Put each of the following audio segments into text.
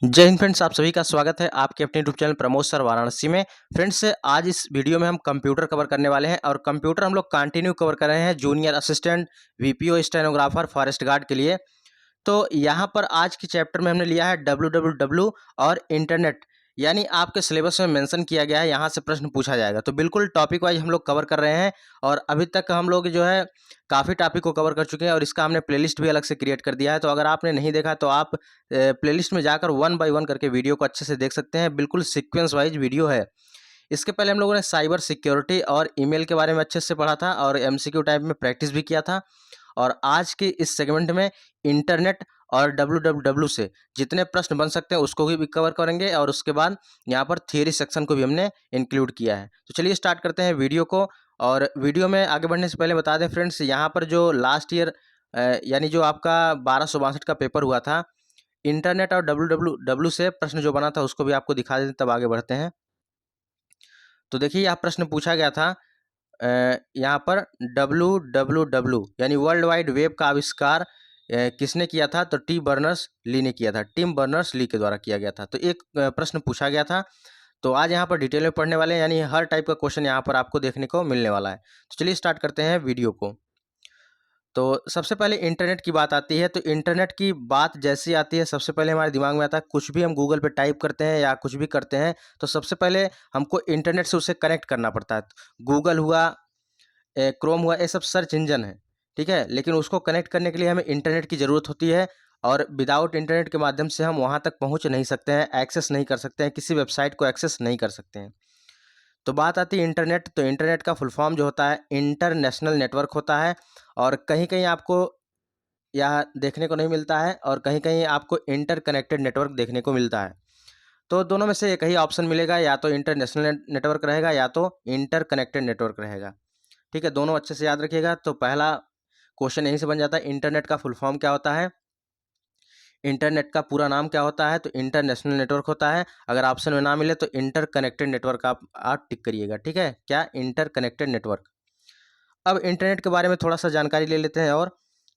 जय हिंद फ्रेंड्स, आप सभी का स्वागत है आपके अपने YouTube channel Pramod sir Varanasi में। फ्रेंड्स, आज इस वीडियो में हम कंप्यूटर कवर करने वाले हैं और कंप्यूटर हम लोग कंटिन्यू कवर कर रहे हैं junior assistant, VPO, stenographer, forest guard के लिए। तो यहाँ पर आज के चैप्टर में हमने लिया है www और इंटरनेट, यानी आपके सिलेबस में मेंशन किया गया है, यहाँ से प्रश्न पूछा जाएगा। तो बिल्कुल टॉपिक वाइज हम लोग कवर कर रहे हैं और अभी तक हम लोग जो है काफ़ी टॉपिक को कवर कर चुके हैं और इसका हमने प्लेलिस्ट भी अलग से क्रिएट कर दिया है। तो अगर आपने नहीं देखा तो आप प्लेलिस्ट में जाकर 1 बाय 1 करके वीडियो को अच्छे से देख सकते हैं। बिल्कुल सीक्वेंस वाइज वीडियो है। इसके पहले हम लोगों ने साइबर सिक्योरिटी और ईमेल के बारे में अच्छे से पढ़ा था और एमसीक्यू टाइप में प्रैक्टिस भी किया था। और आज के इस सेगमेंट में इंटरनेट और www से जितने प्रश्न बन सकते हैं उसको भी कवर करेंगे और उसके बाद यहाँ पर थियरी सेक्शन को भी हमने इंक्लूड किया है। तो चलिए स्टार्ट करते हैं वीडियो को। और वीडियो में आगे बढ़ने से पहले बता दें फ्रेंड्स, यहाँ पर जो लास्ट ईयर यानी जो आपका 1262 का पेपर हुआ था, इंटरनेट और www से प्रश्न जो बना था उसको भी आपको दिखा देते, तब आगे बढ़ते हैं। तो देखिए, यह प्रश्न पूछा गया था यहाँ पर www यानी वर्ल्ड वाइड वेब का आविष्कार किसने किया था? तो टी बर्नर्स ली ने किया था। टिम बर्नर्स ली के द्वारा किया गया था। तो एक प्रश्न पूछा गया था। तो आज यहाँ पर डिटेल में पढ़ने वाले हैं, यानी हर टाइप का क्वेश्चन यहाँ पर आपको देखने को मिलने वाला है। तो चलिए स्टार्ट करते हैं वीडियो को। तो सबसे पहले इंटरनेट की बात आती है। तो इंटरनेट की बात जैसी आती है, सबसे पहले हमारे दिमाग में आता है, कुछ भी हम गूगल पे टाइप करते हैं या कुछ भी करते हैं तो सबसे पहले हमको इंटरनेट से उसे कनेक्ट करना पड़ता है। गूगल हुआ, क्रोम हुआ, ये सब सर्च इंजन है, ठीक है। लेकिन उसको कनेक्ट करने के लिए हमें इंटरनेट की ज़रूरत होती है और विदाउट इंटरनेट के माध्यम से हम वहाँ तक पहुँच नहीं सकते हैं, एक्सेस नहीं कर सकते हैं, किसी वेबसाइट को एक्सेस नहीं कर सकते हैं। तो बात आती है इंटरनेट। तो इंटरनेट का फुल फॉर्म जो होता है इंटरनेशनल नेटवर्क होता है और कहीं कहीं आपको यह देखने को नहीं मिलता है और कहीं कहीं आपको इंटरकनेक्टेड नेटवर्क देखने को मिलता है। तो दोनों में से एक ही ऑप्शन मिलेगा, या तो इंटरनेशनल नेटवर्क रहेगा या तो इंटरकनेक्टेड नेटवर्क रहेगा, ठीक है। दोनों अच्छे से याद रखिएगा। तो पहला क्वेश्चन यहीं से बन जाता है, इंटरनेट का फुल फॉर्म क्या होता है, इंटरनेट का पूरा नाम क्या होता है? तो इंटरनेशनल नेटवर्क होता है। अगर ऑप्शन में ना मिले तो इंटरकनेक्टेड नेटवर्क आप टिक करिएगा, ठीक है। क्या? Interconnected network. अब इंटरनेट के बारे में थोड़ा सा जानकारी ले लेते हैं और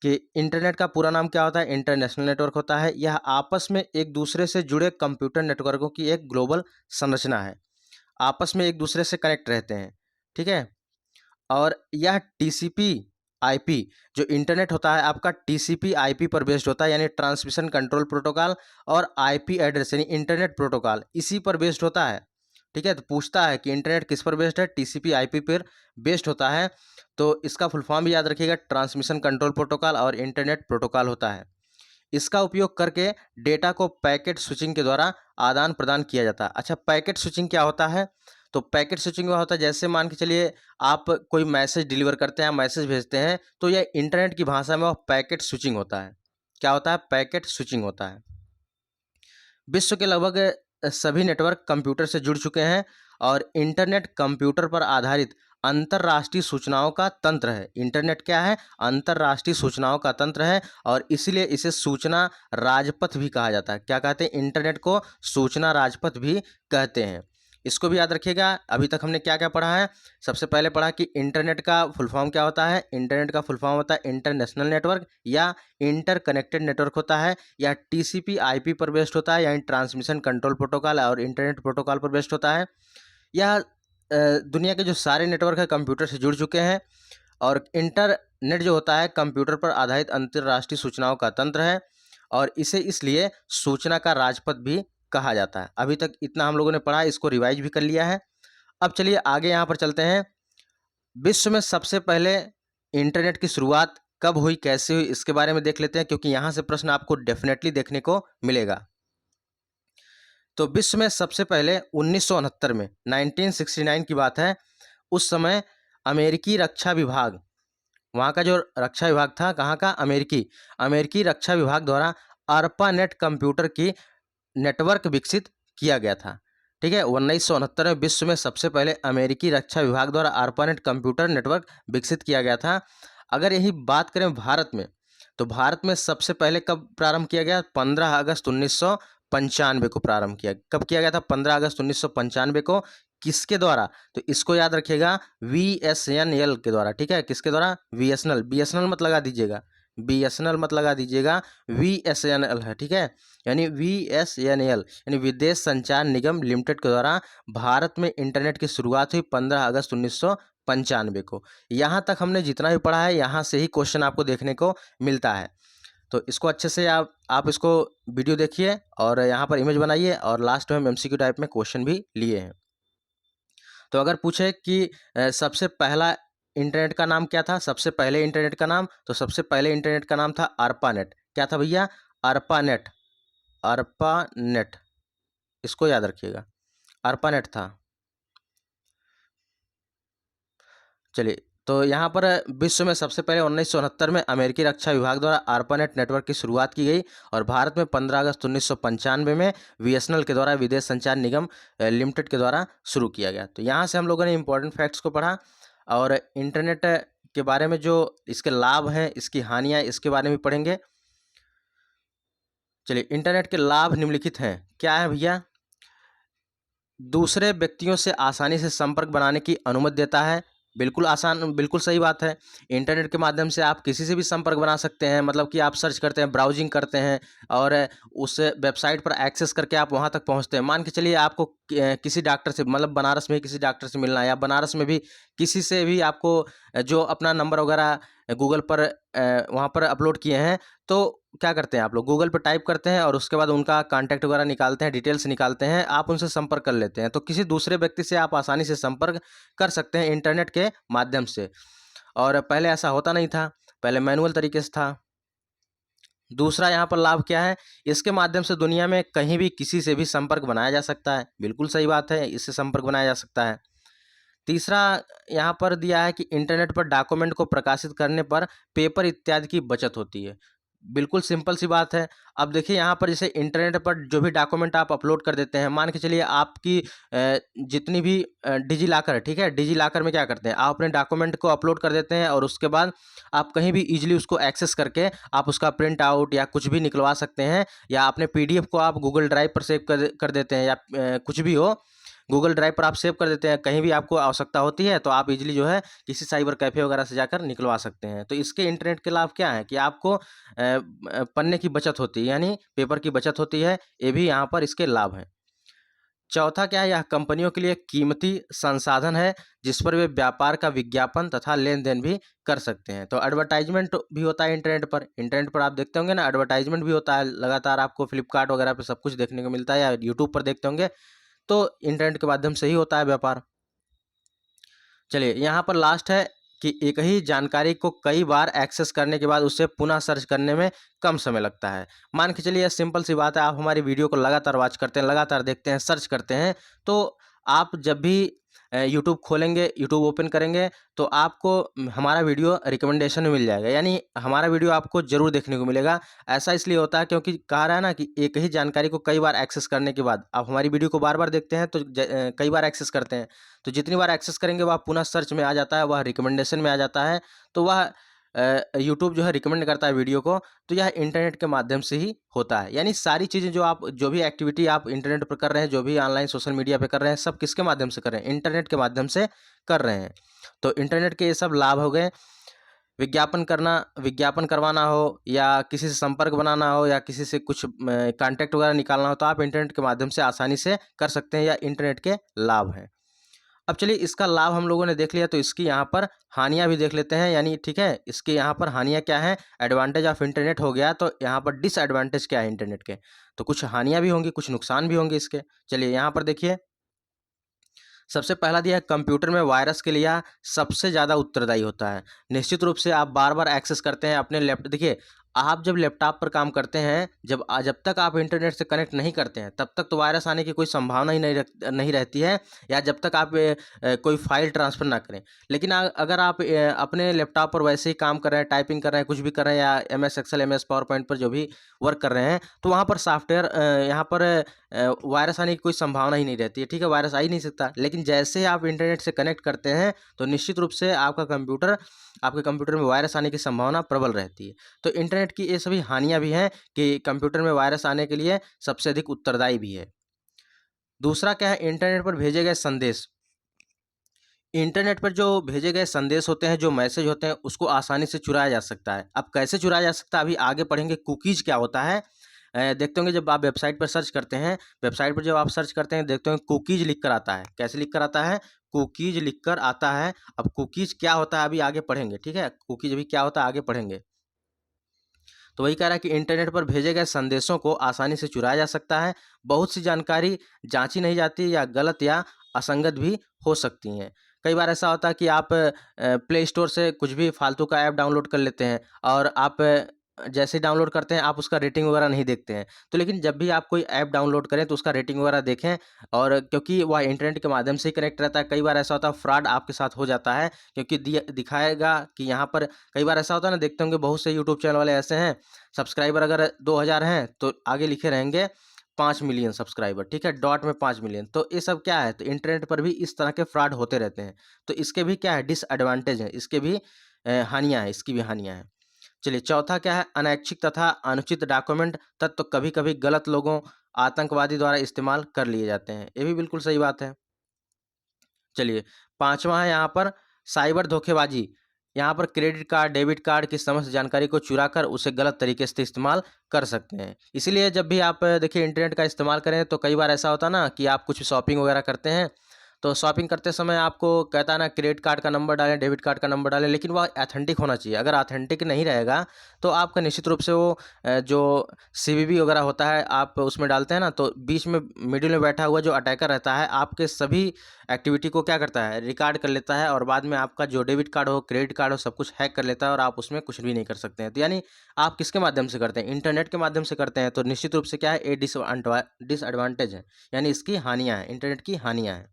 कि इंटरनेट का पूरा नाम क्या होता है। इंटरनेशनल नेटवर्क होता है, यह आपस में एक दूसरे से जुड़े कंप्यूटर नेटवर्कों की एक ग्लोबल संरचना है। आपस में एक दूसरे से कनेक्ट रहते हैं, ठीक है। और यह टीसीपी आईपी, जो इंटरनेट होता है आपका टीसीपी आईपी पर बेस्ड होता है, यानी ट्रांसमिशन कंट्रोल प्रोटोकॉल, और आईपी एड्रेस यानी इंटरनेट प्रोटोकॉल इसी पर बेस्ड होता है, ठीक है। तो पूछता है कि इंटरनेट किस पर बेस्ड है, टीसीपी आईपी पर बेस्ड होता है। तो इसका फुल फॉर्म भी याद रखिएगा, ट्रांसमिशन कंट्रोल प्रोटोकॉल और इंटरनेट प्रोटोकॉल होता है। इसका उपयोग करके डेटा को पैकेट स्विचिंग के द्वारा आदान प्रदान किया जाता है। अच्छा, पैकेट स्विचिंग क्या होता है? तो पैकेट स्विचिंग वह होता है, जैसे मान के चलिए आप कोई मैसेज डिलीवर करते हैं, मैसेज भेजते हैं, तो यह इंटरनेट की भाषा में वह पैकेट स्विचिंग होता है। क्या होता है? पैकेट स्विचिंग होता है। विश्व के लगभग सभी नेटवर्क कंप्यूटर से जुड़ चुके हैं और इंटरनेट कंप्यूटर पर आधारित अंतर्राष्ट्रीय सूचनाओं का तंत्र है। इंटरनेट क्या है? अंतर्राष्ट्रीय सूचनाओं का तंत्र है और इसीलिए इसे सूचना राजपथ भी कहा जाता है। क्या कहते हैं? इंटरनेट को सूचना राजपथ भी कहते हैं। इसको भी याद रखिएगा। अभी तक हमने क्या क्या पढ़ा है? सबसे पहले पढ़ा कि इंटरनेट का फुल फॉर्म क्या होता है। इंटरनेट का फुल फॉर्म होता है इंटरनेशनल नेटवर्क या इंटरकनेक्टेड नेटवर्क होता है, या टीसीपी आईपी पर बेस्ड होता है, यानी ट्रांसमिशन कंट्रोल प्रोटोकॉल और इंटरनेट प्रोटोकॉल पर बेस्ड होता है। यह दुनिया के जो सारे नेटवर्क है कंप्यूटर से जुड़ चुके हैं और इंटरनेट जो होता है कंप्यूटर पर आधारित अंतर्राष्ट्रीय सूचनाओं का तंत्र है और इसे इसलिए सूचना का राजपथ भी कहा जाता है। अभी तक इतना हम लोगों ने पढ़ा, इसको रिवाइज भी कर लिया है। अब चलिए आगे यहाँ पर चलते हैं। विश्व में सबसे पहले इंटरनेट की शुरुआत कब हुई, कैसे हुई, इसके बारे में देख लेते हैं, क्योंकि यहाँ से प्रश्न आपको डेफिनेटली देखने को मिलेगा। तो विश्व में सबसे पहले 1969 में 1969 की बात है। उस समय अमेरिकी रक्षा विभाग, वहाँ का जो रक्षा विभाग था, कहाँ का? अमेरिकी रक्षा विभाग द्वारा ARPANET कंप्यूटर की नेटवर्क विकसित किया गया था, ठीक है। 1969 में विश्व में सबसे पहले अमेरिकी रक्षा विभाग द्वारा ARPANET कंप्यूटर नेटवर्क विकसित किया गया था। अगर यही बात करें भारत में, तो भारत में सबसे पहले कब प्रारंभ किया गया? 15 अगस्त 1995 को प्रारंभ किया। कब किया गया था? 15 अगस्त 1995 को। किसके द्वारा? तो इसको याद रखिएगा, VSNL के द्वारा, ठीक है। किसके द्वारा? बीएसएनएल मत लगा दीजिएगा, BSNL मत लगा दीजिएगा, VSNL है, ठीक है। यानी VSNL यानी विदेश संचार निगम लिमिटेड के द्वारा भारत में इंटरनेट की शुरुआत हुई 15 अगस्त 1995 को। यहाँ तक हमने जितना भी पढ़ा है, यहाँ से ही क्वेश्चन आपको देखने को मिलता है। तो इसको अच्छे से आप इसको वीडियो देखिए और यहाँ पर इमेज बनाइए, और लास्ट में हम MCQ टाइप में क्वेश्चन भी लिए हैं। तो अगर पूछे कि सबसे पहला इंटरनेट का नाम क्या था, सबसे पहले इंटरनेट का नाम, तो सबसे पहले इंटरनेट का नाम था ARPANET। क्या था भैया? ARPANET, ARPANET, इसको याद रखिएगा, ARPANET था। चलिए, तो यहाँ पर विश्व में सबसे पहले 1969 में अमेरिकी रक्षा विभाग द्वारा ARPANET नेटवर्क की शुरुआत की गई, और भारत में 15 अगस्त 1995 में BSNL के द्वारा विदेश संचार निगम लिमिटेड के द्वारा शुरू किया गया। तो यहाँ से हम लोगों ने इंपॉर्टेंट फैक्ट्स को पढ़ा, और इंटरनेट के बारे में जो इसके लाभ हैं, इसकी हानियाँ, इसके बारे में पढ़ेंगे। चलिए, इंटरनेट के लाभ निम्नलिखित हैं। क्या है भैया? दूसरे व्यक्तियों से आसानी से संपर्क बनाने की अनुमति देता है। बिल्कुल आसान, बिल्कुल सही बात है। इंटरनेट के माध्यम से आप किसी से भी संपर्क बना सकते हैं, मतलब कि आप सर्च करते हैं, ब्राउजिंग करते हैं, और उस वेबसाइट पर एक्सेस करके आप वहां तक पहुंचते हैं। मान के चलिए आपको किसी डॉक्टर से, मतलब बनारस में ही किसी डॉक्टर से मिलना है, या बनारस में भी किसी से भी आपको जो अपना नंबर वगैरह गूगल पर वहाँ पर अपलोड किए हैं, तो क्या करते हैं आप लोग? गूगल पर टाइप करते हैं और उसके बाद उनका कांटेक्ट वगैरह निकालते हैं, डिटेल्स निकालते हैं, आप उनसे संपर्क कर लेते हैं। तो किसी दूसरे व्यक्ति से आप आसानी से संपर्क कर सकते हैं इंटरनेट के माध्यम से, और पहले ऐसा होता नहीं था, पहले मैनुअल तरीके से था। दूसरा यहाँ पर लाभ क्या है? इसके माध्यम से दुनिया में कहीं भी किसी से भी संपर्क बनाया जा सकता है। बिल्कुल सही बात है, इससे संपर्क बनाया जा सकता है। तीसरा यहाँ पर दिया है कि इंटरनेट पर डॉक्यूमेंट को प्रकाशित करने पर पेपर इत्यादि की बचत होती है। बिल्कुल सिंपल सी बात है। अब देखिए यहाँ पर जैसे इंटरनेट पर जो भी डॉक्यूमेंट आप अपलोड कर देते हैं, मान के चलिए आपकी जितनी भी डिजी लॉकर है, ठीक है, डिजी लॉकर में क्या करते हैं, आप अपने डॉक्यूमेंट को अपलोड कर देते हैं, और उसके बाद आप कहीं भी इजीली उसको एक्सेस करके आप उसका प्रिंट आउट या कुछ भी निकलवा सकते हैं, या अपने PDF को आप गूगल ड्राइव पर सेव कर देते हैं, या कुछ भी हो, गूगल ड्राइव पर आप सेव कर देते हैं। कहीं भी आपको आवश्यकता होती है तो आप इजीली जो है किसी साइबर कैफ़े वगैरह से जाकर निकलवा सकते हैं। तो इसके इंटरनेट के लाभ क्या हैं कि आपको पन्ने की बचत होती है, यानी पेपर की बचत होती है। ये भी यहाँ पर इसके लाभ हैं। चौथा क्या है? यह कंपनियों के लिए कीमती संसाधन है, जिस पर वे व्यापार का विज्ञापन तथा लेन-देन भी कर सकते हैं। तो एडवर्टाइजमेंट भी होता है इंटरनेट पर। इंटरनेट पर आप देखते होंगे ना, एडवर्टाइजमेंट भी होता है। लगातार आपको फ्लिपकार्ट वगैरह पे सब कुछ देखने को मिलता है, या यूट्यूब पर देखते होंगे, तो इंटरनेट के माध्यम से ही होता है व्यापार। चलिए, यहाँ पर लास्ट है कि एक ही जानकारी को कई बार एक्सेस करने के बाद उसे पुनः सर्च करने में कम समय लगता है। मान के चलिए सिंपल सी बात है, आप हमारी वीडियो को लगातार वॉच करते हैं, लगातार देखते हैं, सर्च करते हैं, तो आप जब भी यूट्यूब खोलेंगे, यूट्यूब ओपन करेंगे, तो आपको हमारा वीडियो रिकमेंडेशन में मिल जाएगा, यानी हमारा वीडियो आपको ज़रूर देखने को मिलेगा। ऐसा इसलिए होता है क्योंकि कहा रहा है ना कि एक ही जानकारी को कई बार एक्सेस करने के बाद आप हमारी वीडियो को बार-बार देखते हैं, तो कई बार एक्सेस करते हैं। तो जितनी बार एक्सेस करेंगे वह पुनः सर्च में आ जाता है, वह रिकमेंडेशन में आ जाता है, तो वह यूट्यूब जो है रिकमेंड करता है वीडियो को। तो यह इंटरनेट के माध्यम से ही होता है। यानी सारी चीज़ें जो भी एक्टिविटी आप इंटरनेट पर कर रहे हैं, जो भी ऑनलाइन सोशल मीडिया पे कर रहे हैं, सब किसके माध्यम से कर रहे हैं? इंटरनेट के माध्यम से कर रहे हैं। तो इंटरनेट के ये सब लाभ हो गए। विज्ञापन करवाना हो, या किसी से संपर्क बनाना हो, या किसी से कुछ कॉन्टैक्ट वगैरह निकालना हो, तो आप इंटरनेट के माध्यम से आसानी से कर सकते हैं, या इंटरनेट के लाभ हैं। अब चलिए, इसका लाभ हम लोगों ने देख लिया, तो इसकी यहाँ पर हानियाँ भी देख लेते हैं। यानी ठीक है, इसके यहाँ पर हानियाँ क्या हैं? एडवांटेज ऑफ इंटरनेट हो गया, तो यहाँ पर डिसएडवांटेज क्या है इंटरनेट के? तो कुछ हानियाँ भी होंगी, कुछ नुकसान भी होंगे इसके। चलिए यहाँ पर देखिए, सबसे पहला दिया है, कंप्यूटर में वायरस के लिए सबसे ज़्यादा उत्तरदायी होता है। निश्चित रूप से आप बार-बार एक्सेस करते हैं अपने देखिए, आप जब लैपटॉप पर काम करते हैं, जब तक आप इंटरनेट से कनेक्ट नहीं करते हैं, तब तक तो वायरस आने की कोई संभावना ही नहीं रहती है, या जब तक आप कोई फ़ाइल ट्रांसफ़र ना करें। लेकिन अगर आप अपने लैपटॉप पर वैसे ही काम कर रहे हैं, टाइपिंग कर रहे हैं, कुछ भी कर रहे हैं, या MS excel, MS PowerPoint पर जो भी वर्क कर रहे हैं, तो वहाँ पर सॉफ्टवेयर यहाँ पर वायरस आने की कोई संभावना ही नहीं रहती है, ठीक है, वायरस आ ही नहीं सकता। लेकिन जैसे ही आप इंटरनेट से कनेक्ट करते हैं, तो निश्चित रूप से आपके कंप्यूटर में वायरस आने की संभावना प्रबल रहती है। तो इंटरनेट की ये सभी हानियाँ भी हैं कि कंप्यूटर में वायरस आने के लिए सबसे अधिक उत्तरदायी भी है। दूसरा क्या है? इंटरनेट पर भेजे गए संदेश। इंटरनेट पर जो भेजे गए संदेश होते हैं, जो मैसेज होते हैं, उसको आसानी से चुराया जा सकता है। अब कैसे चुराया जा सकता है, अभी आगे पढ़ेंगे। कुकीज़ क्या होता है, देखते होंगे जब आप वेबसाइट पर सर्च करते हैं, वेबसाइट पर जब आप सर्च करते हैं, देखते होंगे कुकीज़ लिख कर आता है। कैसे लिख कर आता है? कुकीज़ लिख कर आता है। अब कुकीज़ क्या होता है, अभी आगे पढ़ेंगे, ठीक है? कुकीज़ अभी क्या होता है, आगे पढ़ेंगे। तो वही कह रहा है कि इंटरनेट पर भेजे गए संदेशों को आसानी से चुराया जा सकता है। बहुत सी जानकारी जांची नहीं जाती या गलत या असंगत भी हो सकती हैं। कई बार ऐसा होता है कि आप प्ले स्टोर से कुछ भी फालतू का ऐप डाउनलोड कर लेते हैं और आप जैसे ही डाउनलोड करते हैं, आप उसका रेटिंग वगैरह नहीं देखते हैं। तो लेकिन जब भी आप कोई ऐप डाउनलोड करें तो उसका रेटिंग वगैरह देखें, और क्योंकि वह इंटरनेट के माध्यम से ही कनेक्ट रहता है। कई बार ऐसा होता है फ्रॉड आपके साथ हो जाता है, क्योंकि दिखाएगा कि यहाँ पर कई बार ऐसा होता है ना, देखते होंगे बहुत से यूट्यूब चैनल वाले ऐसे हैं, सब्सक्राइबर अगर 2000 हैं तो आगे लिखे रहेंगे 5 मिलियन सब्सक्राइबर, ठीक है, डॉट में 5 मिलियन। तो ये सब क्या है, तो इंटरनेट पर भी इस तरह के फ्रॉड होते रहते हैं। तो इसके भी क्या है, डिसएडवांटेज है, इसके भी हानियाँ हैं, इसकी भी हानियाँ हैं। चलिए, चौथा क्या है, अनैच्छिक तथा अनुचित डॉक्यूमेंट तत्व कभी-कभी गलत लोगों, आतंकवादी द्वारा इस्तेमाल कर लिए जाते हैं। ये भी बिल्कुल सही बात है। चलिए, पाँचवां है यहाँ पर साइबर धोखेबाजी। यहाँ पर क्रेडिट कार्ड, डेबिट कार्ड की समस्त जानकारी को चुराकर उसे गलत तरीके से इस्तेमाल कर सकते हैं। इसीलिए जब भी आप देखिए इंटरनेट का इस्तेमाल करें, तो कई बार ऐसा होता है ना कि आप कुछ शॉपिंग वगैरह करते हैं, तो शॉपिंग करते समय आपको कहता है ना क्रेडिट कार्ड का नंबर डालें, डेबिट कार्ड का नंबर डालें, लेकिन वह ऑथेंटिक होना चाहिए। अगर ऑथेंटिक नहीं रहेगा, तो आपका निश्चित रूप से वो जो सीवीवी वगैरह होता है, आप उसमें डालते हैं ना, तो बीच में मिडिल में बैठा हुआ जो अटैकर रहता है, आपके सभी एक्टिविटी को क्या करता है, रिकॉर्ड कर लेता है, और बाद में आपका जो डेबिट कार्ड हो, क्रेडिट कार्ड हो, सब कुछ हैक कर लेता है, और आप उसमें कुछ भी नहीं कर सकते हैं। तो यानी आप किसके माध्यम से करते हैं, इंटरनेट के माध्यम से करते हैं, तो निश्चित रूप से क्या है, ये डिसएडवांटेज है, यानी इसकी हानियाँ हैं, इंटरनेट की हानियाँ हैं।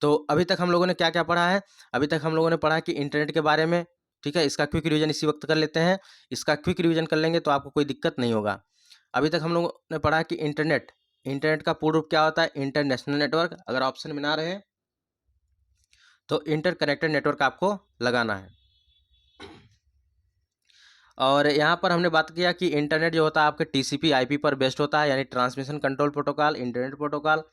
तो अभी तक हम लोगों ने क्या क्या पढ़ा है, अभी तक हम लोगों ने पढ़ा कि इंटरनेट के बारे में, ठीक है। इसका क्विक रिवीजन इसी वक्त कर लेते हैं। इसका क्विक रिवीजन कर लेंगे तो आपको कोई दिक्कत नहीं होगा। अभी तक हम लोगों ने पढ़ा कि इंटरनेट, इंटरनेट का पूर्ण रूप क्या होता है, इंटरनेशनल नेटवर्क। अगर ऑप्शन में ना रहे तो इंटर कनेक्टेड नेटवर्क आपको लगाना है। और यहाँ पर हमने बात किया कि इंटरनेट जो होता है आपके टीसीपी आईपी पर बेस्ड होता है, यानी transmission control protocol, internet protocol,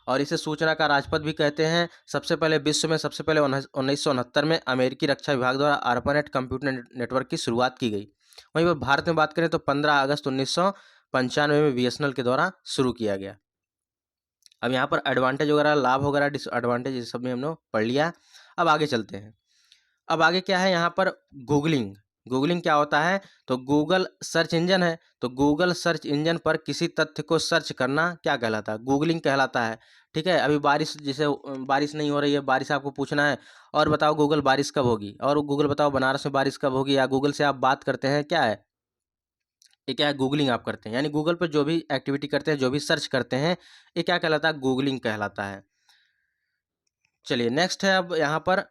और इसे सूचना का राजपथ भी कहते हैं। सबसे पहले विश्व में सबसे पहले 1969 में अमेरिकी रक्षा विभाग द्वारा ARPANET कंप्यूटर नेटवर्क की शुरुआत की गई। वहीं पर भारत में बात करें तो 15 अगस्त 1995 में BSNL के द्वारा शुरू किया गया। अब यहाँ पर एडवांटेज वगैरह, लाभ वगैरह, डिसएडवांटेज, ये सब भी हम लोग पढ़ लिया। अब आगे चलते हैं। अब आगे क्या है यहाँ पर, गूगलिंग। गूगलिंग क्या होता है, तो गूगल सर्च इंजन है, तो गूगल सर्च इंजन पर किसी तथ्य को सर्च करना क्या कहलाता है, गूगलिंग कहलाता है। ठीक है, अभी बारिश, जैसे बारिश नहीं हो रही है, बारिश आपको पूछना है, और बताओ गूगल बारिश कब होगी, और गूगल बताओ बनारस में बारिश कब होगी, या गूगल से आप बात करते हैं, क्या है ये, क्या है, गूगलिंग आप करते हैं। यानी गूगल पर जो भी एक्टिविटी करते हैं, जो भी सर्च करते हैं, ये क्या कहलाता है, गूगलिंग कहलाता है। चलिए, नेक्स्ट है अब यहाँ पर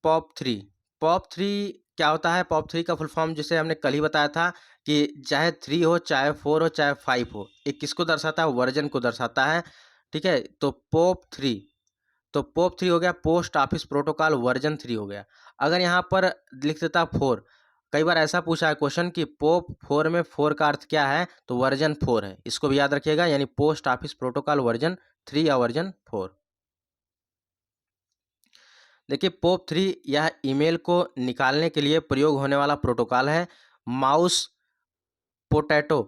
पॉप थ्री। पॉप थ्री क्या होता है, पॉप थ्री का फुल फॉर्म जिसे हमने कल ही बताया था कि चाहे 3 हो, चाहे 4 हो, चाहे 5 हो, ये किसको दर्शाता है, वर्जन को दर्शाता है। ठीक है, तो पॉप थ्री, तो पॉप थ्री हो गया पोस्ट ऑफिस प्रोटोकॉल वर्जन 3 हो गया। अगर यहाँ पर लिख देता 4, कई बार ऐसा पूछा है क्वेश्चन कि पोप 4 में 4 का अर्थ क्या है, तो वर्जन 4 है, इसको भी याद रखिएगा, यानी पोस्ट ऑफिस प्रोटोकॉल वर्जन 3 या वर्जन 4। देखिए, पोप 3 यह ईमेल को निकालने के लिए प्रयोग होने वाला प्रोटोकॉल है। माउस पोटैटो,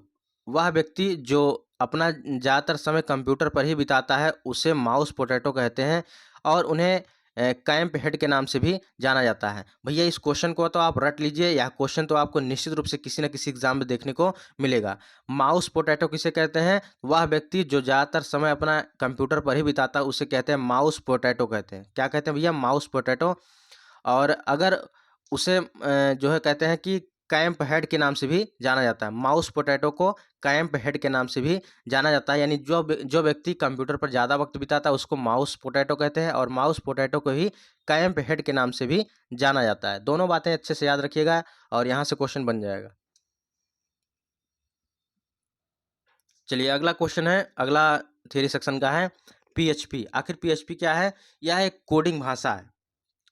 वह व्यक्ति जो अपना ज़्यादातर समय कंप्यूटर पर ही बिताता है, उसे माउस पोटैटो कहते हैं, और उन्हें कैंप हेड के नाम से भी जाना जाता है। भैया इस क्वेश्चन को तो आप रट लीजिए, यह क्वेश्चन तो आपको निश्चित रूप से किसी न किसी एग्जाम में देखने को मिलेगा। माउस पोटैटो किसे कहते हैं, वह व्यक्ति जो ज़्यादातर समय अपना कंप्यूटर पर ही बिताता है, उसे कहते हैं माउस पोटैटो कहते हैं। क्या कहते हैं भैया, माउस पोटैटो। और अगर उसे जो है कहते हैं कि कैंप हेड के नाम से भी जाना जाता है, माउस पोटैटो को कैंप हेड के नाम से भी जाना जाता है, यानी जो व्यक्ति कंप्यूटर पर ज़्यादा वक्त बिताता है उसको माउस पोटैटो कहते हैं, और माउस पोटैटो को ही कैंप हेड के नाम से भी जाना जाता है। दोनों बातें अच्छे से याद रखिएगा, और यहाँ से क्वेश्चन बन जाएगा। चलिए, अगला क्वेश्चन है, अगला थ्योरी सेक्शन का है, पीएचपी। आखिर पीएचपी क्या है, यह एक कोडिंग भाषा है।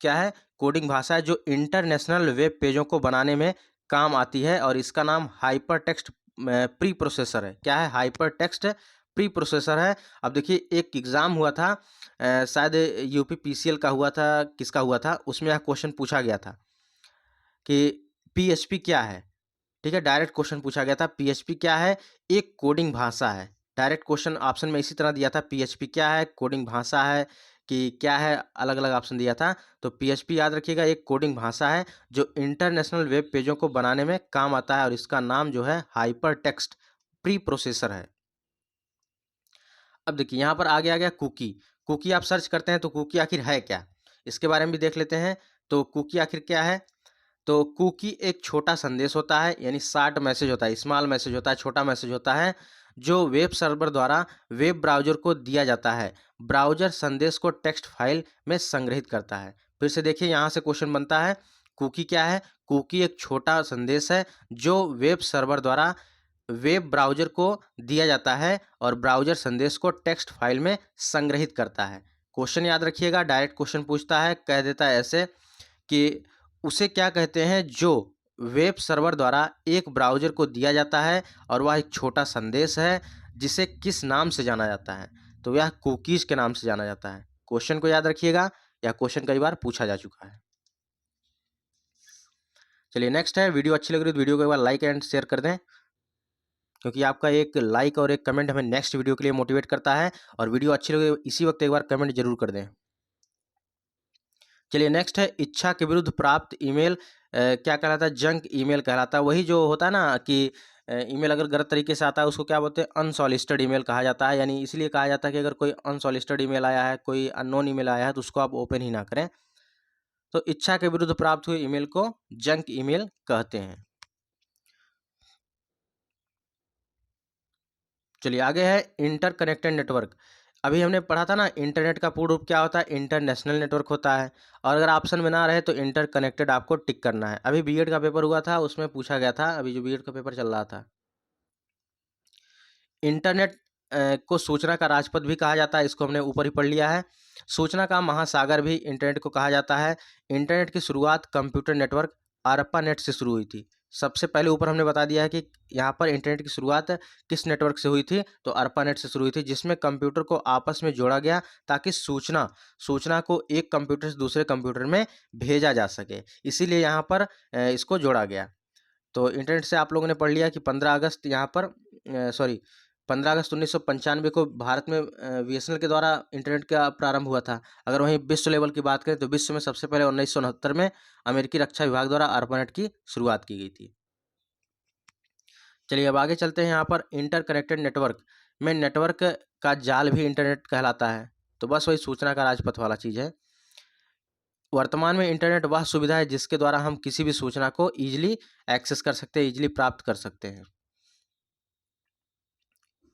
क्या है, कोडिंग भाषा है, जो इंटरनेशनल वेब पेजों को बनाने में काम आती है, और इसका नाम हाइपर टेक्स्ट प्री प्रोसेसर है। क्या है, हाइपर टेक्स्ट प्री प्रोसेसर है। अब देखिए एक एग्ज़ाम हुआ था शायद यूपी पीसीएल का हुआ था, किसका हुआ था, उसमें यह क्वेश्चन पूछा गया था कि पीएचपी क्या है? ठीक है, डायरेक्ट क्वेश्चन पूछा गया था पीएचपी क्या है? एक कोडिंग भाषा है। डायरेक्ट क्वेश्चन ऑप्शन में इसी तरह दिया था पीएचपी क्या है, कोडिंग भाषा है कि क्या है, अलग-अलग ऑप्शन दिया था। तो पीएचपी याद रखिएगा एक कोडिंग भाषा है जो इंटरनेशनल वेब पेजों को बनाने में काम आता है और इसका नाम जो है हाइपरटेक्स्ट प्री प्रोसेसर है। अब देखिए यहाँ पर आगे आ गया कुकी। कुकी आप सर्च करते हैं तो कुकी आखिर है क्या? इसके बारे में भी देख लेते हैं। तो कुकी आखिर क्या है? तो कुकी एक छोटा संदेश होता है, यानी शॉर्ट मैसेज होता है, स्मॉल मैसेज होता है, छोटा मैसेज होता है, जो वेब सर्वर द्वारा वेब ब्राउज़र को दिया जाता है। ब्राउज़र संदेश को टेक्स्ट फाइल में संग्रहित करता है। फिर से देखिए यहाँ से क्वेश्चन बनता है, कुकी क्या है? कुकी एक छोटा संदेश है जो वेब सर्वर द्वारा वेब ब्राउज़र को दिया जाता है और ब्राउज़र संदेश को टेक्स्ट फाइल में संग्रहित करता है। क्वेश्चन याद रखिएगा, डायरेक्ट क्वेश्चन पूछता है, कह देता है ऐसे कि उसे क्या कहते हैं जो वेब सर्वर द्वारा एक ब्राउज़र को दिया जाता है और वह एक छोटा संदेश है जिसे किस नाम से जाना जाता है? तो यह कुकीज़ के नाम से जाना जाता है। क्वेश्चन को याद रखिएगा, यह क्वेश्चन कई बार पूछा जा चुका है। चलिए नेक्स्ट है, वीडियो अच्छी लग रही है तो वीडियो को एक बार लाइक एंड शेयर कर दें, क्योंकि आपका एक लाइक और एक कमेंट हमें नेक्स्ट वीडियो के लिए मोटिवेट करता है। और वीडियो अच्छी लगे इसी वक्त एक बार कमेंट जरूर कर दें। चलिए नेक्स्ट है, इच्छा के विरुद्ध प्राप्त ईमेल क्या कहलाता है? जंक ईमेल कहलाता है। वही जो होता है ना कि ईमेल अगर गलत तरीके से आता है उसको क्या बोलते हैं? अनसॉलिसिटेड ईमेल कहा जाता है। यानी इसलिए कहा जाता है कि अगर कोई अनसॉलिसिटेड ईमेल आया है, कोई अननोन ईमेल आया है तो उसको आप ओपन ही ना करें। तो इच्छा के विरुद्ध प्राप्त हुए ईमेल को जंक ईमेल कहते हैं। चलिए आगे है इंटरकनेक्टेड नेटवर्क। अभी हमने पढ़ा था ना इंटरनेट का पूर्ण रूप क्या होता है? इंटरनेशनल नेटवर्क होता है। और अगर ऑप्शन में ना रहे तो इंटरकनेक्टेड आपको टिक करना है। अभी बीएड का पेपर हुआ था, उसमें पूछा गया था, अभी जो बीएड का पेपर चल रहा था। इंटरनेट को सूचना का राजपथ भी कहा जाता है, इसको हमने ऊपर ही पढ़ लिया है। सूचना का महासागर भी इंटरनेट को कहा जाता है। इंटरनेट की शुरुआत कंप्यूटर नेटवर्क ARPANET से शुरू हुई थी। सबसे पहले ऊपर हमने बता दिया है कि यहाँ पर इंटरनेट की शुरुआत किस नेटवर्क से हुई थी? तो ARPANET से शुरू हुई थी, जिसमें कंप्यूटर को आपस में जोड़ा गया ताकि सूचना सूचना को एक कंप्यूटर से दूसरे कंप्यूटर में भेजा जा सके। इसीलिए यहाँ पर इसको जोड़ा गया। तो इंटरनेट से आप लोगों ने पढ़ लिया कि 15 अगस्त यहाँ पर 15 अगस्त 1995 को भारत में बीएसएनएल के द्वारा इंटरनेट का प्रारंभ हुआ था। अगर वहीं विश्व लेवल की बात करें तो विश्व में सबसे पहले 1969 में अमेरिकी रक्षा विभाग द्वारा ARPANET की शुरुआत की गई थी। चलिए अब आगे चलते हैं। यहाँ पर इंटरकनेक्टेड नेटवर्क में नेटवर्क का जाल भी इंटरनेट कहलाता है। तो बस वही सूचना का राजपथ वाला चीज़ है। वर्तमान में इंटरनेट वह सुविधा है जिसके द्वारा हम किसी भी सूचना को ईजिली एक्सेस कर सकते हैं, ईजिली प्राप्त कर सकते हैं।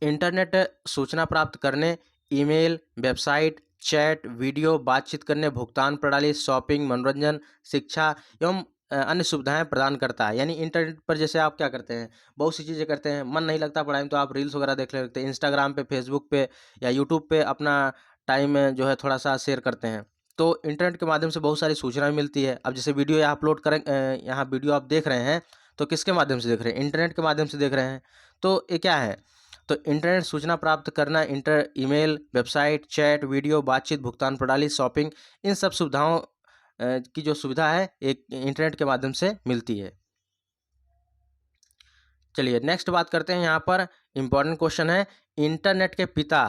इंटरनेट सूचना प्राप्त करने, ईमेल, वेबसाइट, चैट, वीडियो, बातचीत करने, भुगतान प्रणाली, शॉपिंग, मनोरंजन, शिक्षा एवं अन्य सुविधाएं प्रदान करता है। यानी इंटरनेट पर जैसे आप क्या करते हैं, बहुत सी चीज़ें करते हैं, मन नहीं लगता पढ़ाई में तो आप रील्स वगैरह देखने लगते हैं, इंस्टाग्राम पे, फेसबुक पे या यूट्यूब पे अपना टाइम जो है थोड़ा सा शेयर करते हैं। तो इंटरनेट के माध्यम से बहुत सारी सूचनाएं मिलती है। अब जैसे वीडियो यहाँ अपलोड करें, यहाँ वीडियो आप देख रहे हैं तो किसके माध्यम से देख रहे हैं? इंटरनेट के माध्यम से देख रहे हैं। तो ये क्या है? तो इंटरनेट सूचना प्राप्त करना, ईमेल, वेबसाइट, चैट, वीडियो, बातचीत, भुगतान प्रणाली, शॉपिंग, इन सब सुविधाओं की जो सुविधा है एक इंटरनेट के माध्यम से मिलती है। चलिए नेक्स्ट बात करते हैं। यहाँ पर इम्पोर्टेंट क्वेश्चन है, इंटरनेट के पिता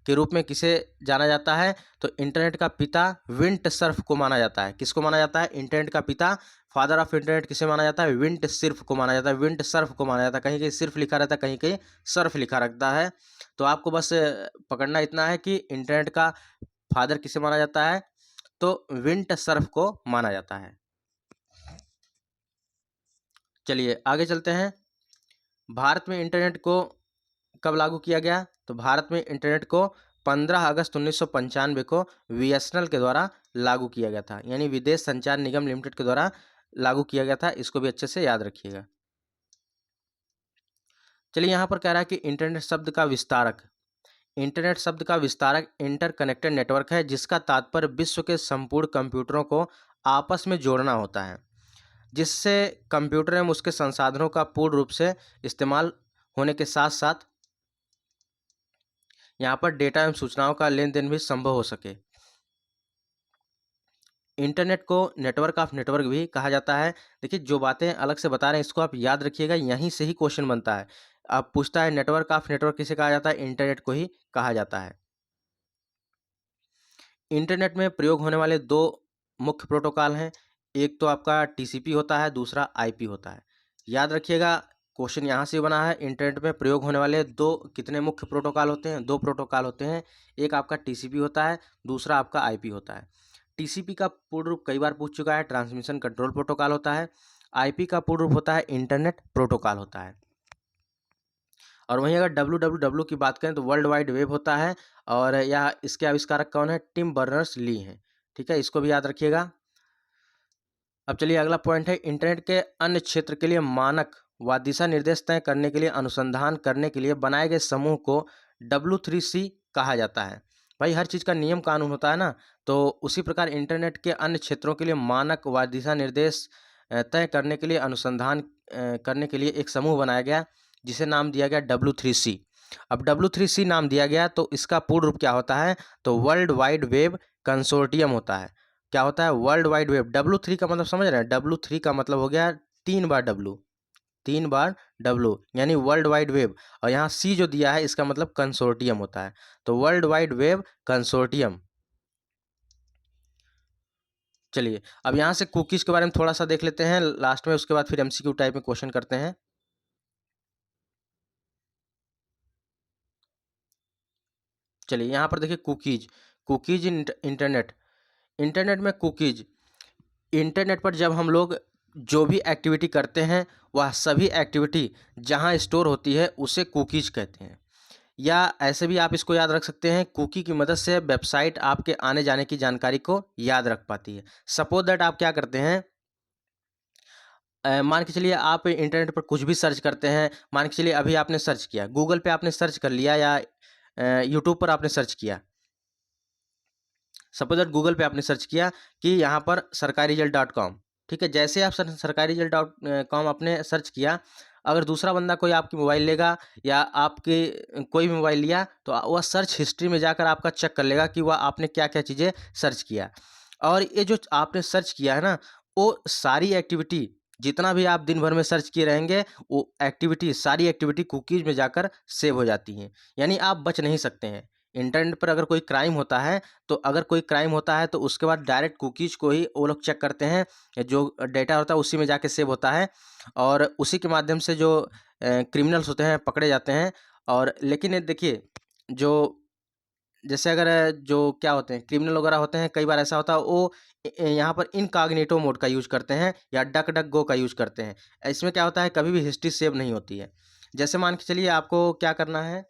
के रूप में किसे जाना जाता है? तो इंटरनेट का पिता विंट सर्फ को माना जाता है। किसको माना जाता है? इंटरनेट का पिता, फादर ऑफ इंटरनेट किसे माना जाता है? विंट सर्फ को माना जाता है। विंट सर्फ को माना जाता है। कहीं कहीं सिर्फ लिखा रहता है, कहीं कहीं सर्फ लिखा रहता है। तो आपको बस पकड़ना इतना है कि इंटरनेट का फादर किसे माना जाता है? तो विंट सर्फ को माना जाता है। चलिए आगे चलते हैं। भारत में इंटरनेट को कब लागू किया गया? तो भारत में इंटरनेट को 15 अगस्त 1995 को बीएसएनएल के द्वारा लागू किया गया था। यानी विदेश संचार निगम लिमिटेड के द्वारा लागू किया गया था। इसको भी अच्छे से याद रखिएगा। चलिए यहाँ पर कह रहा है कि इंटरनेट शब्द का विस्तारक, इंटरनेट शब्द का विस्तारक इंटरकनेक्टेड नेटवर्क है, जिसका तात्पर्य विश्व के संपूर्ण कंप्यूटरों को आपस में जोड़ना होता है, जिससे कंप्यूटर एवं उसके संसाधनों का पूर्ण रूप से इस्तेमाल होने के साथ साथ यहाँ पर डेटा एवं सूचनाओं का लेन देन भी संभव हो सके। इंटरनेट को नेटवर्क ऑफ नेटवर्क भी कहा जाता है। देखिए जो बातें अलग से बता रहे हैं इसको आप याद रखिएगा, यहीं से ही क्वेश्चन बनता है। अब पूछता है नेटवर्क ऑफ नेटवर्क किसे कहा जाता है, इंटरनेट को ही कहा जाता है। इंटरनेट में प्रयोग होने वाले दो मुख्य प्रोटोकॉल हैं, एक तो आपका टीसीपी होता है, दूसरा आईपी होता है। याद रखिएगा क्वेश्चन यहाँ से बना है, इंटरनेट में प्रयोग होने वाले दो कितने मुख्य प्रोटोकॉल होते हैं, दो प्रोटोकॉल होते हैं, एक आपका टीसीपी होता है, दूसरा आपका आईपी होता है। टीसीपी का पूर्ण रूप कई बार पूछ चुका है, ट्रांसमिशन कंट्रोल प्रोटोकॉल होता है। आईपी का पूर्ण रूप होता है इंटरनेट प्रोटोकॉल होता है। और वहीं अगर डब्ल्यू की बात करें तो वर्ल्ड वाइड वेब होता है, और यह इसके आविष्कारक कौन है, टिम बर्नर्स ली हैं। ठीक है, इसको भी याद रखिएगा। अब चलिए अगला पॉइंट है, इंटरनेट के अन्य क्षेत्र के लिए मानक व दिशा निर्देश तय करने के लिए अनुसंधान करने के लिए बनाए गए समूह को W3C कहा जाता है। भाई हर चीज़ का नियम कानून होता है ना, तो उसी प्रकार इंटरनेट के अन्य क्षेत्रों के लिए मानक व दिशा निर्देश तय करने के लिए अनुसंधान करने के लिए एक समूह बनाया गया, जिसे नाम दिया गया W3C। अब W3C नाम दिया गया तो इसका पूर्ण रूप क्या होता है, तो वर्ल्ड वाइड वेब कंसोर्टियम होता है। क्या होता है, वर्ल्ड वाइड वेब। W3 का मतलब समझ रहे हैं, W3 का मतलब हो गया 3 बार W, 3 बार W, यानी वर्ल्ड वाइड वेब। और यहाँ C जो दिया है इसका मतलब कंसोर्टियम होता है, तो वर्ल्ड वाइड वेब कंसोर्टियम। चलिए अब यहाँ से कुकीज़ के बारे में थोड़ा सा देख लेते हैं लास्ट में, उसके बाद फिर MCQ टाइप में क्वेश्चन करते हैं। चलिए यहाँ पर देखिए कुकीज़ इंटरनेट। इंटरनेट में कुकीज़, इंटरनेट पर जब हम लोग जो भी एक्टिविटी करते हैं वह सभी एक्टिविटी जहाँ स्टोर होती है उसे कुकीज़ कहते हैं। या ऐसे भी आप इसको याद रख सकते हैं, कुकी की मदद से वेबसाइट आपके आने जाने की जानकारी को याद रख पाती है। सपोज दैट आप क्या करते हैं, मान के चलिए आप इंटरनेट पर कुछ भी सर्च करते हैं, मान के चलिए अभी आपने सर्च किया गूगल पे, आपने सर्च कर लिया, या यूट्यूब पर आपने सर्च किया। सपोज दैट गूगल पे आपने सर्च किया कि यहाँ पर सरकारीरिजल्ट.com, ठीक है। जैसे आप सरकारीरिजल्ट.com आपने सर्च किया, अगर दूसरा बंदा कोई आपकी मोबाइल लेगा या आपके कोई भी मोबाइल लिया तो वह सर्च हिस्ट्री में जाकर आपका चेक कर लेगा कि वह आपने क्या क्या चीज़ें सर्च किया। और ये जो आपने सर्च किया है ना, वो सारी एक्टिविटी, जितना भी आप दिन भर में सर्च किए रहेंगे, वो एक्टिविटी, सारी एक्टिविटी कुकीज़ में जाकर सेव हो जाती हैं। यानी आप बच नहीं सकते हैं। इंटरनेट पर अगर कोई क्राइम होता है, तो अगर कोई क्राइम होता है तो उसके बाद डायरेक्ट कुकीज़ को ही वो लोग चेक करते हैं, जो डेटा होता है उसी में जाके सेव होता है, और उसी के माध्यम से जो क्रिमिनल्स होते हैं पकड़े जाते हैं। और लेकिन ये देखिए, जो जैसे अगर जो क्या होते हैं क्रिमिनल वगैरह होते हैं, कई बार ऐसा होता है वो यहाँ पर इनकॉग्निटो मोड का यूज़ करते हैं या डक डक गो का यूज़ करते हैं। इसमें क्या होता है, कभी भी हिस्ट्री सेव नहीं होती है। जैसे मान के चलिए आपको क्या करना है,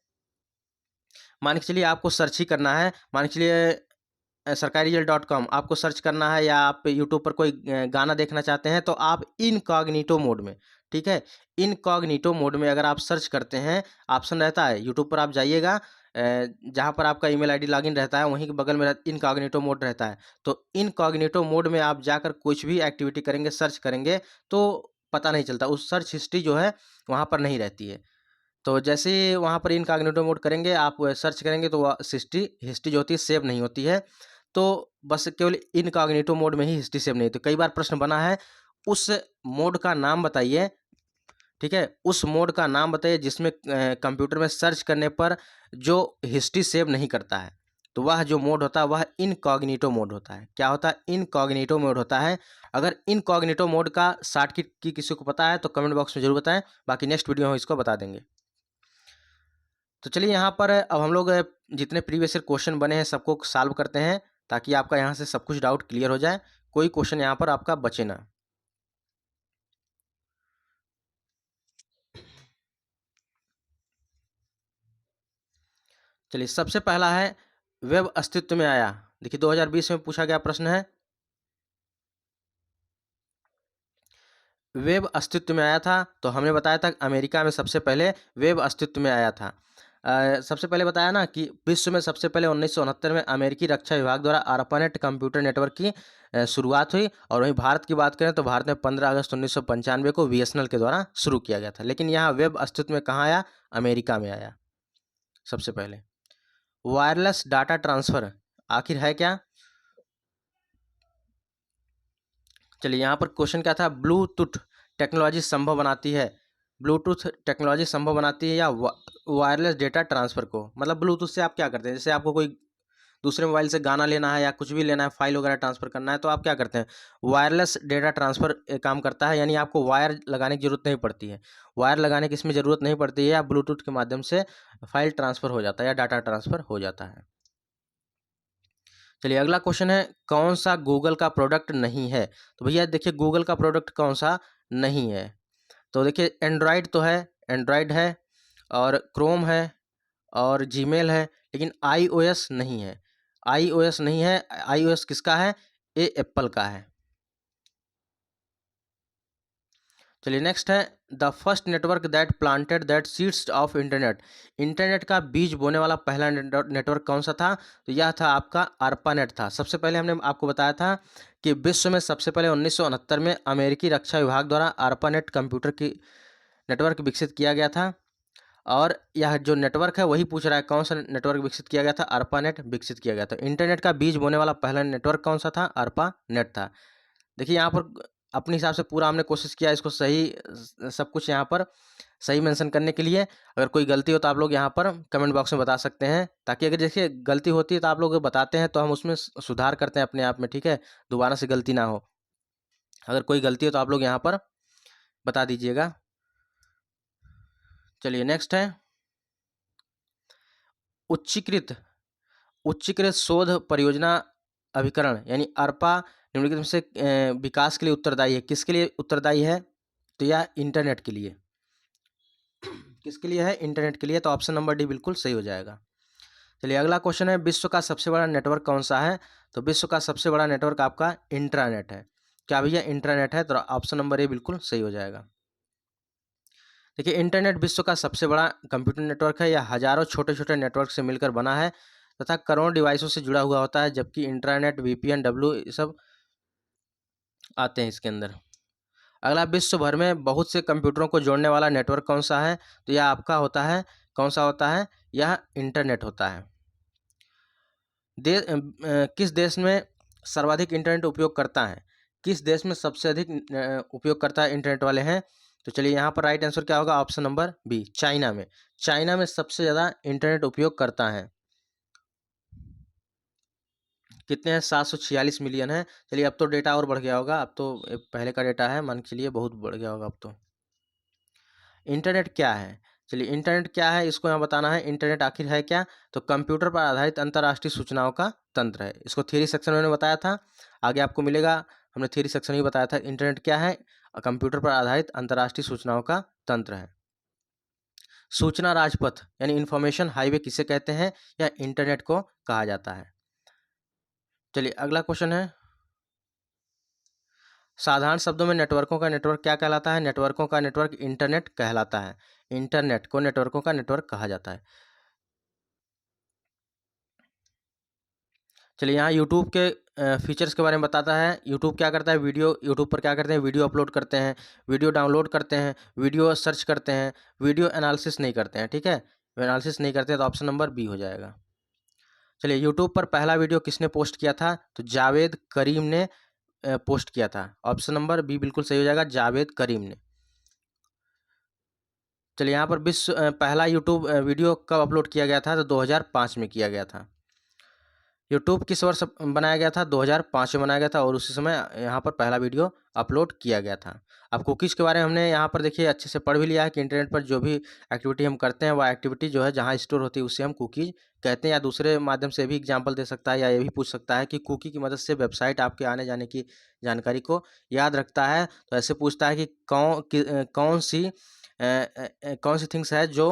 मान के चलिए आपको सर्च ही करना है, मान के चलिए सरकारीरिजल्ट.com आपको सर्च करना है, या आप यूट्यूब पर कोई गाना देखना चाहते हैं, तो आप इनकॉग्निटो मोड में, ठीक है, इनकॉग्निटो मोड में अगर आप सर्च करते हैं, ऑप्शन रहता है यूट्यूब पर, आप जाइएगा जहाँ पर आपका ईमेल आईडी लॉगिन रहता है वहीं के बगल में इनकॉग्निटो मोड रहता है। तो इनकॉग्निटो मोड में आप जाकर कुछ भी एक्टिविटी करेंगे, सर्च करेंगे, तो पता नहीं चलता, उस सर्च हिस्ट्री जो है वहाँ पर नहीं रहती है। तो जैसे ही वहाँ पर इनकॉग्निटो मोड करेंगे, आप सर्च करेंगे, तो वह हिस्ट्री हिस्ट्री जो होती है सेव नहीं होती है। तो बस केवल इनकॉग्निटो मोड में ही हिस्ट्री सेव नहीं होती। कई बार प्रश्न बना है, उस मोड का नाम बताइए, ठीक है, उस मोड का नाम बताइए जिसमें कंप्यूटर में सर्च करने पर जो हिस्ट्री सेव नहीं करता है। तो वह जो मोड होता है वह इनकॉग्निटो मोड होता है। क्या होता है, इनकॉग्निटो मोड होता है। अगर इनकॉग्निटो मोड का शॉर्टकट की किसी को पता है तो कमेंट बॉक्स में जरूर बताएं, बाकी नेक्स्ट वीडियो में इसको बता देंगे। तो चलिए यहाँ पर अब हम लोग जितने प्रीवियस ईयर क्वेश्चन बने हैं सबको सॉल्व करते हैं, ताकि आपका यहाँ से सब कुछ डाउट क्लियर हो जाए, कोई क्वेश्चन यहाँ पर आपका बचे ना। चलिए सबसे पहला है, वेब अस्तित्व में आया। देखिए 2020 में पूछा गया प्रश्न है, वेब अस्तित्व में आया था, तो हमने बताया था अमेरिका में सबसे पहले वेब अस्तित्व में आया था। सबसे पहले बताया ना कि विश्व में सबसे पहले 1969 में अमेरिकी रक्षा विभाग द्वारा ARPANET कंप्यूटर नेटवर्क की शुरुआत हुई। और वहीं भारत की बात करें तो भारत में 15 अगस्त 1995 को BSNL के द्वारा शुरू किया गया था। लेकिन यहाँ वेब अस्तित्व में कहाँ आया, अमेरिका में आया सबसे पहले। वायरलेस डाटा ट्रांसफ़र आखिर है क्या? चलिए यहाँ पर क्वेश्चन क्या था, ब्लूटूथ टेक्नोलॉजी संभव बनाती है, ब्लूटूथ टेक्नोलॉजी संभव बनाती है या वायरलेस डेटा ट्रांसफ़र को, मतलब ब्लूटूथ से आप क्या करते हैं, जैसे आपको कोई दूसरे मोबाइल से गाना लेना है या कुछ भी लेना है, फाइल वगैरह ट्रांसफ़र करना है, तो आप क्या करते हैं, वायरलेस डेटा ट्रांसफ़र काम करता है, यानी आपको वायर लगाने की ज़रूरत नहीं पड़ती है, वायर लगाने की इसमें ज़रूरत नहीं पड़ती है, या ब्लूटूथ के माध्यम से फाइल ट्रांसफ़र हो जाता है या डाटा ट्रांसफ़र हो जाता है। चलिए अगला क्वेश्चन है, कौन सा गूगल का प्रोडक्ट नहीं है? तो भैया देखिए गूगल का प्रोडक्ट कौन सा नहीं है, तो देखिए एंड्रॉयड तो है, एंड्रॉयड है और क्रोम है और जीमेल है, लेकिन आईओएस नहीं है, आईओएस नहीं है। आईओएस किसका है? ये एप्पल का है। चलिए नेक्स्ट है, the first network that planted that seeds of internet, internet का बीज बोने वाला पहला नेटवर्क कौन सा था? तो यह था आपका ARPANET था। सबसे पहले हमने आपको बताया था कि विश्व में सबसे पहले 1969 में अमेरिकी रक्षा विभाग द्वारा ARPANET कंप्यूटर की नेटवर्क विकसित किया गया था, और यह जो नेटवर्क है वही पूछ रहा है कौन सा नेटवर्क विकसित किया गया था? ARPANET विकसित किया गया था। इंटरनेट का बीज बोने वाला पहला नेटवर्क कौन सा था? ARPANET था। देखिए यहाँ पर अपने हिसाब से पूरा हमने कोशिश किया इसको सही, सब कुछ यहाँ पर सही मेंशन करने के लिए। अगर कोई गलती हो तो आप लोग यहाँ पर कमेंट बॉक्स में बता सकते हैं, ताकि अगर देखिए गलती होती है तो आप लोग बताते हैं तो हम उसमें सुधार करते हैं अपने आप में, ठीक है, दोबारा से गलती ना हो। अगर कोई गलती हो तो आप लोग यहाँ पर बता दीजिएगा। चलिए नेक्स्ट है, उच्चीकृत उच्चीकृत शोध परियोजना अभिकरण यानी ARPA निम्नलिखित में से विकास के लिए उत्तरदायी है, किसके लिए उत्तरदायी है? तो यह इंटरनेट के लिए, किसके लिए है? इंटरनेट के लिए, तो ऑप्शन नंबर डी बिल्कुल सही हो जाएगा। चलिए अगला क्वेश्चन है, विश्व का सबसे बड़ा नेटवर्क कौन सा है? तो विश्व का सबसे बड़ा नेटवर्क आपका इंट्रानेट है। क्या भैया इंट्रानेट है? तो ऑप्शन नंबर ए बिल्कुल सही हो जाएगा। देखिए इंटरनेट विश्व का सबसे बड़ा कंप्यूटर नेटवर्क है, यह हजारों छोटे छोटे नेटवर्क से मिलकर बना है तथा करोड़ों डिवाइसों से जुड़ा हुआ होता है, जबकि इंट्रानेट, VPN, ये सब आते हैं इसके अंदर। अगला, विश्व भर में बहुत से कंप्यूटरों को जोड़ने वाला नेटवर्क कौन सा है? तो यह आपका होता है, कौन सा होता है? यह इंटरनेट होता है। किस देश में सर्वाधिक इंटरनेट उपयोग करता है? किस देश में सबसे अधिक उपयोग करता है इंटरनेट वाले हैं? तो चलिए यहाँ पर राइट आंसर क्या होगा? ऑप्शन नंबर बी, चाइना में। चाइना में सबसे ज़्यादा इंटरनेट उपयोग करता है। कितने हैं? 746 मिलियन है। चलिए अब तो डेटा और बढ़ गया होगा, अब तो पहले का डेटा है, मान के चलिए बहुत बढ़ गया होगा अब तो। इंटरनेट क्या है? चलिए इंटरनेट क्या है इसको यहाँ बताना है। इंटरनेट आखिर है क्या? तो कंप्यूटर पर आधारित अंतर्राष्ट्रीय सूचनाओं का तंत्र है। इसको थ्योरी सेक्शन में बताया था, आगे आपको मिलेगा, हमने थ्योरी सेक्शन में बताया था। इंटरनेट क्या है? कंप्यूटर पर आधारित अंतर्राष्ट्रीय सूचनाओं का तंत्र है। सूचना राजपथ यानी इंफॉर्मेशन हाईवे किसे कहते हैं? या इंटरनेट को कहा जाता है। चलिए अगला क्वेश्चन है, साधारण शब्दों में नेटवर्कों का नेटवर्क क्या कहलाता है? नेटवर्कों का नेटवर्क इंटरनेट कहलाता है। इंटरनेट को नेटवर्कों का नेटवर्क कहा जाता है। चलिए यहाँ यूट्यूब के फीचर्स के बारे में बताता है। यूट्यूब क्या करता है? यूट्यूब पर क्या करते हैं? वीडियो अपलोड करते हैं, वीडियो डाउनलोड करते हैं, वीडियो सर्च करते हैं, वीडियो एनालिसिस नहीं करते हैं, ठीक है, एनालिसिस नहीं करते हैं, तो ऑप्शन नंबर बी हो जाएगा। चलिए यूट्यूब पर पहला वीडियो किसने पोस्ट किया था? तो जावेद करीम ने पोस्ट किया था। ऑप्शन नंबर बी बिल्कुल सही हो जाएगा, जावेद करीम ने। चलिए यहाँ पर पहला यूट्यूब वीडियो कब अपलोड किया गया था? तो 2005 में किया गया था। यूट्यूब किस वर्ष बनाया गया था? 2005 में बनाया गया था, और उसी समय यहाँ पर पहला वीडियो अपलोड किया गया था। अब कुकीज़ के बारे में हमने यहाँ पर देखिए अच्छे से पढ़ भी लिया है कि इंटरनेट पर जो भी एक्टिविटी हम करते हैं वह एक्टिविटी जो है जहाँ स्टोर होती है उसे हम कुकीज़ कहते हैं। या दूसरे माध्यम से भी एग्जांपल दे सकता है, या ये भी पूछ सकता है कि कुकी की मदद से वेबसाइट आपके आने जाने की जानकारी को याद रखता है। तो ऐसे पूछता है कि कौन सी थिंग्स है जो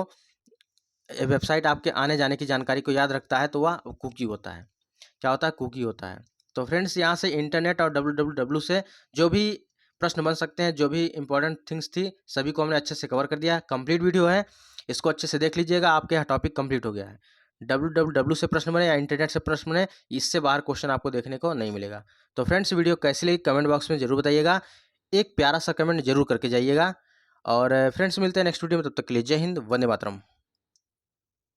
वेबसाइट आपके आने जाने की जानकारी को याद रखता है? तो वह कुकी होता है। क्या होता है? कुकी होता है। तो फ्रेंड्स यहाँ से इंटरनेट और www से जो भी प्रश्न बन सकते हैं, जो भी इंपॉर्टेंट थिंग्स थी, सभी को हमने अच्छे से कवर कर दिया। कंप्लीट वीडियो है, इसको अच्छे से देख लीजिएगा, आपके यहाँ टॉपिक कंप्लीट हो गया है। www से प्रश्न बने या इंटरनेट से प्रश्न बने, इससे बाहर क्वेश्चन आपको देखने को नहीं मिलेगा। तो फ्रेंड्स वीडियो कैसी लगी कमेंट बॉक्स में जरूर बताइएगा, एक प्यारा सा कमेंट जरूर करके जाइएगा। और फ्रेंड्स मिलते हैं नेक्स्ट वीडियो में, तब तक के लिए जय हिंद, वंदे मातरम।